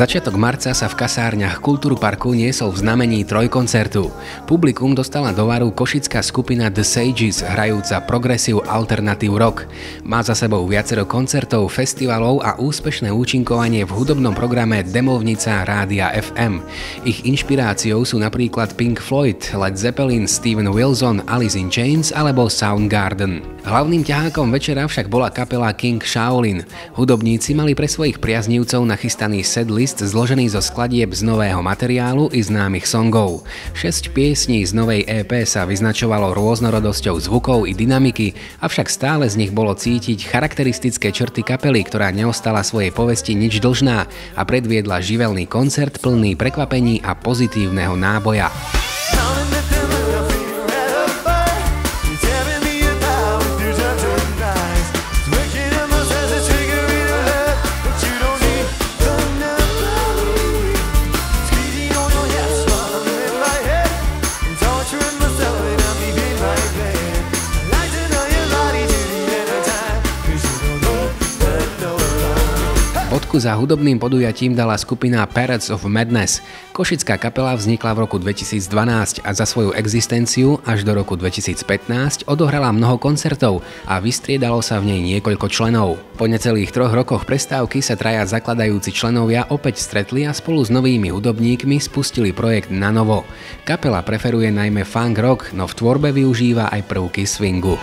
Začiatok marca sa v kasárniach Kultúrparku niesol v znamení trojkoncertu. Publikum dostala do varu košická skupina The Sages, hrajúca progressive alternative rock. Má za sebou viacero koncertov, festivalov a úspešné účinkovanie v hudobnom programe Demovnica Rádia FM. Ich inšpiráciou sú napríklad Pink Floyd, Led Zeppelin, Steven Wilson, Alice in Chains alebo Soundgarden. Hlavným ťahákom večera však bola kapela King Shaolin. Hudobníci mali pre svojich priaznivcov nachystaný setlist zložený zo skladieb z nového materiálu i známych songov. 6 piesní z novej EP sa vyznačovalo rôznorodosťou zvukov i dynamiky, avšak stále z nich bolo cítiť charakteristické črty kapely, ktorá neostala svojej povesti nič dlžná a predviedla živelný koncert plný prekvapení a pozitívneho náboja. Bodku za hudobným podujatím dala skupina Parrots of Madness. Košická kapela vznikla v roku 2012 a za svoju existenciu až do roku 2015 odohrala mnoho koncertov a vystriedalo sa v nej niekoľko členov. Po necelých 3 rokoch prestávky sa traja zakladajúci členovia opäť stretli a spolu s novými hudobníkmi spustili projekt na novo. Kapela preferuje najmä funk rock, no v tvorbe využíva aj prvky swingu.